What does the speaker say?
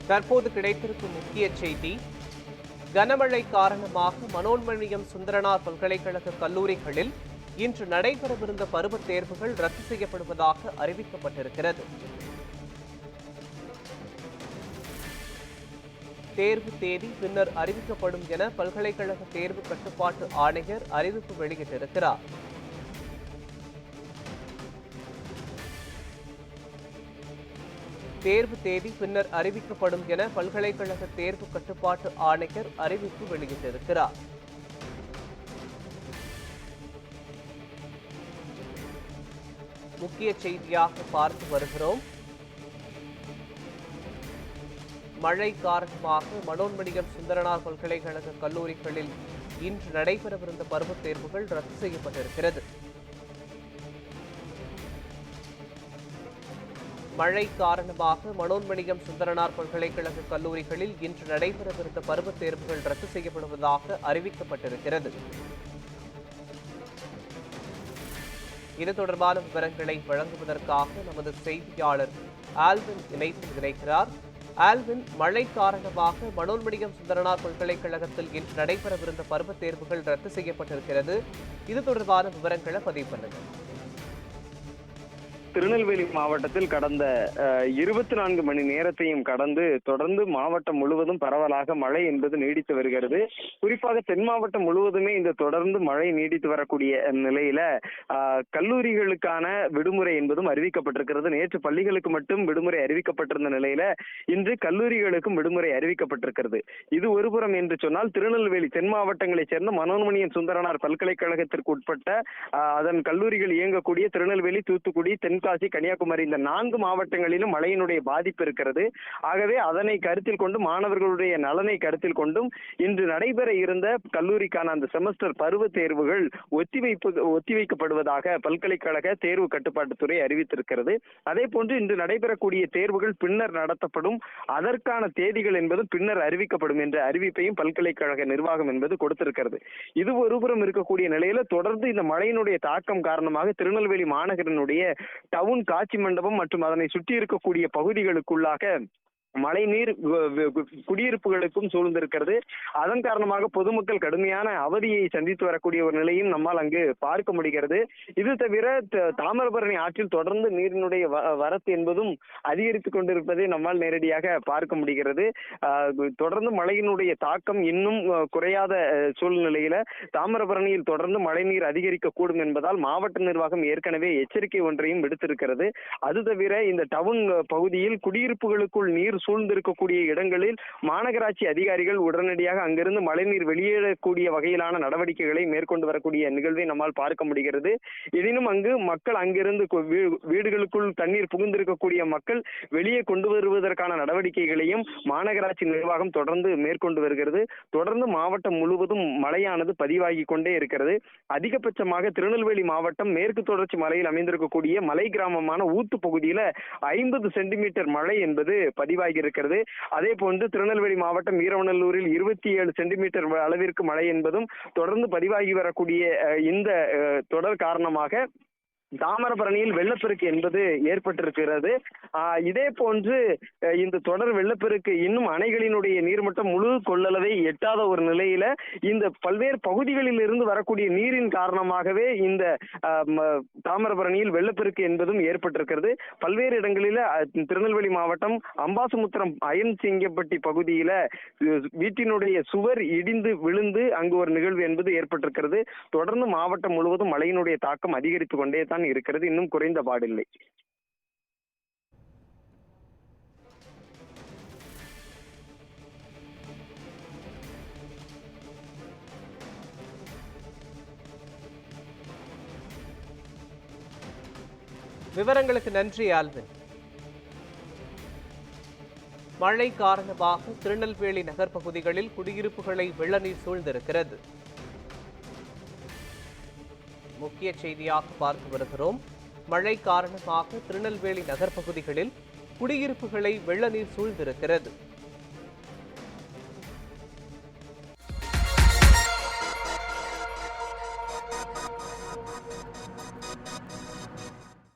தற்போது கிடைத்திருக்கும் முக்கிய செய்தி, கனமழை காரணமாக மனோன்மணியம் சுந்தரனார் பல்கலைக்கழக கல்லூரிகளில் இன்று நடைபெறவிருந்த பருவத் தேர்வுகள் ரத்து செய்யப்படுவதாக அறிவிக்கப்பட்டிருக்கிறது. தேர்வு தேதி பின்னர் அறிவிக்கப்படும் என பல்கலைக்கழக தேர்வு கட்டுப்பாட்டு ஆணையர் அறிவிப்பு வெளியிட்டிருக்கிறார். தேர்வு தேதி பின்னர் அறிவிக்கப்படும் என பல்கலைக்கழக தேர்வு கட்டுப்பாட்டு ஆணையர் அறிவிப்பு வெளியிட்டிருக்கிறார். முக்கிய செய்தியாக பார்த்து வருகிறோம். மழை காரணமாக மனோன்மணியம் சுந்தரனார் பல்கலைக்கழக கல்லூரிகளில் இன்று நடைபெறவிருந்த பருவத் தேர்வுகள் ரத்து செய்யப்பட்டிருக்கிறது. மழை காரணமாக மனோன்மணியம் சுந்தரனார் பல்கலைக்கழக கல்லூரிகளில் இன்று நடைபெறவிருந்த பருவத் தேர்வுகள் ரத்து செய்யப்படுவதாக அறிவிக்கப்பட்டிருக்கிறது. இது தொடர்பான விவரங்களை வழங்குவதற்காக நமது செய்தியாளர் ஆல்வின் இணைப்பில் இணைக்கிறார். ஆல்வின், மழை காரணமாக மனோன்மணியம் சுந்தரனார் பல்கலைக்கழகத்தில் இன்று நடைபெறவிருந்த பருவத் தேர்வுகள் ரத்து செய்யப்பட்டிருக்கிறது. இது தொடர்பான விவரங்களை பதிவு பண்ணுங்கள். திருநெல்வேலி மாவட்டத்தில் கடந்த 24 மணி நேரத்தையும் கடந்து தொடர்ந்து மாவட்டம் முழுவதும் பரவலாக மழை என்பது நீடித்து வருகிறது. குறிப்பாக தென் மாவட்டம் முழுவதுமே இந்த தொடர்ந்து மழை நீடித்து வரக்கூடிய நிலையில கல்லூரிகளுக்கான விடுமுறை என்பதும் அறிவிக்கப்பட்டிருக்கிறது. நேற்று பள்ளிகளுக்கு மட்டும் விடுமுறை அறிவிக்கப்பட்டிருந்த நிலையில இன்று கல்லூரிகளுக்கும் விடுமுறை அறிவிக்கப்பட்டிருக்கிறது. இது ஒருபுறம் என்று சொன்னால், திருநெல்வேலி தென் மாவட்டங்களைச் சேர்ந்த மனோன்மணியம் சுந்தரனார் பல்கலைக்கழகத்திற்கு உட்பட்ட அதன் கல்லூரிகள் இயங்கக்கூடிய திருநெல்வேலி, தூத்துக்குடி, தென்காசி, கன்னியாகுமரி இந்த 4 மாவட்டங்களிலும் மழையினுடைய பாதிப்பு இருக்கிறது. ஆகவே அதனை கருத்தில் கொண்டு, மாணவர்களுடைய நலனை கருத்தில் கொண்டும் இன்று நடைபெற இருந்த கல்லூரிக்கான அந்த செமஸ்டர் பருவ தேர்வுகள் ஒத்திவைக்கப்படுவதாக பல்கலைக்கழக தேர்வு கட்டுப்பாட்டுத்துறை அறிவித்திருக்கிறது. அதே போன்று இன்று நடைபெறக்கூடிய தேர்வுகள் பின்னர் நடத்தப்படும், அதற்கான தேதிகள் என்பது பின்னர் அறிவிக்கப்படும் என்ற அறிவிப்பையும் பல்கலைக்கழக நிர்வாகம் என்பது கொடுத்திருக்கிறது. இது ஒருபுறம் இருக்கக்கூடிய நிலையில தொடர்ந்து இந்த மழையினுடைய தாக்கம் காரணமாக திருநெல்வேலி மாநகரினுடைய டவுன், காட்சி மண்டபம் மற்றும் அதனை சுற்றி இருக்கக்கூடிய பகுதிகளுக்குள்ளாக மழை நீர் குடியிருப்புகளுக்கும் சூழ்ந்திருக்கிறது. அதன் காரணமாக பொதுமக்கள் கடுமையான அவதியை சந்தித்து வரக்கூடிய ஒரு நிலையும் நம்மால் அங்கு பார்க்க முடிகிறது. இது தவிர தாமிரபரணி ஆற்றில் தொடர்ந்து நீரினுடைய வரத்து என்பதும் அதிகரித்துக் கொண்டிருப்பதை நம்மால் நேரடியாக பார்க்க முடிகிறது. தொடர்ந்து மழையினுடைய தாக்கம் இன்னும் குறையாத சூழ்நிலையில தாமிரபரணியில் தொடர்ந்து மழை நீர் அதிகரிக்கக்கூடும் என்பதால் மாவட்ட நிர்வாகம் ஏற்கனவே எச்சரிக்கை ஒன்றையும் விடுத்திருக்கிறது. அது தவிர இந்த டவுன் பகுதியில் குடியிருப்புகளுக்குள் நீர் சூழ்ந்திருக்கக்கூடிய இடங்களில் மாநகராட்சி அதிகாரிகள் உடனடியாக அங்கிருந்து மழைநீர் வெளியேறக்கூடிய வகையிலான நடவடிக்கைகளை மேற்கொண்டு வரக்கூடிய நிகழ்வை நம்மால் பார்க்க முடிகிறது. எனினும் அங்கு மக்கள் அங்கிருந்து வீடுகளுக்குள் தண்ணீர் புகுந்திருக்கக்கூடிய மக்கள் வெளியே கொண்டு வருவதற்கான நடவடிக்கைகளையும் மாநகராட்சி நிர்வாகம் தொடர்ந்து மேற்கொண்டு வருகிறது. தொடர்ந்து மாவட்டம் முழுவதும் மழையானது பதிவாகி கொண்டே இருக்கிறது. அதிகபட்சமாக திருநெல்வேலி மாவட்டம் மேற்கு தொடர்ச்சி மலையில் அமைந்திருக்கக்கூடிய மலை கிராமமான ஊத்து பகுதியில 50 சென்டிமீட்டர் மழை என்பது பதிவாகி இருக்கிறது. அதே போன்று திருநெல்வேலி மாவட்டம் வீரவநல்லூரில் 27 சென்டிமீட்டர் அளவிற்கு மழை என்பதும் தொடர்ந்து பதிவாகி வரக்கூடிய இந்த தொடர் காரணமாக தாமிரபரணியில் வெள்ளப்பெருக்கு என்பது ஏற்பட்டிருக்கிறது. இதே போன்று இந்த தொடர் வெள்ளப்பெருக்கு இன்னும் அணைகளினுடைய நீர்மட்டம் முழு கொள்ளளவை எட்டாத ஒரு நிலையில இந்த பல்வேறு பகுதிகளில் இருந்து வரக்கூடிய நீரின் காரணமாகவே இந்த தாமிரபரணியில் வெள்ளப்பெருக்கு என்பதும் ஏற்பட்டிருக்கிறது. பல்வேறு இடங்களில திருநெல்வேலி மாவட்டம் அம்பாசமுத்திரம் அயன்சிங்கப்பட்டி பகுதியில வீட்டினுடைய சுவர் இடிந்து விழுந்து அங்கு ஒரு நிகழ்வு என்பது ஏற்பட்டிருக்கிறது. தொடர்ந்து மாவட்டம் முழுவதும் மழையினுடைய தாக்கம் அதிகரித்துக் கொண்டே இருக்கிறது, இன்னும் குறைந்த பாடில்லை. விவரங்களுக்கு நன்றி ஆல்வின். மழை காரணமாக திருநெல்வேலி நகர் பகுதிகளில் குடியிருப்புகளை வெள்ள நீர் சூழ்ந்திருக்கிறது. முக்கிய செய்தியாக பார்த்து வருகிறோம். மழை காரணமாக திருநெல்வேலி நகர் பகுதிகளில் குடியிருப்புகளை வெள்ள நீர் சூழ்ந்திருக்கிறது.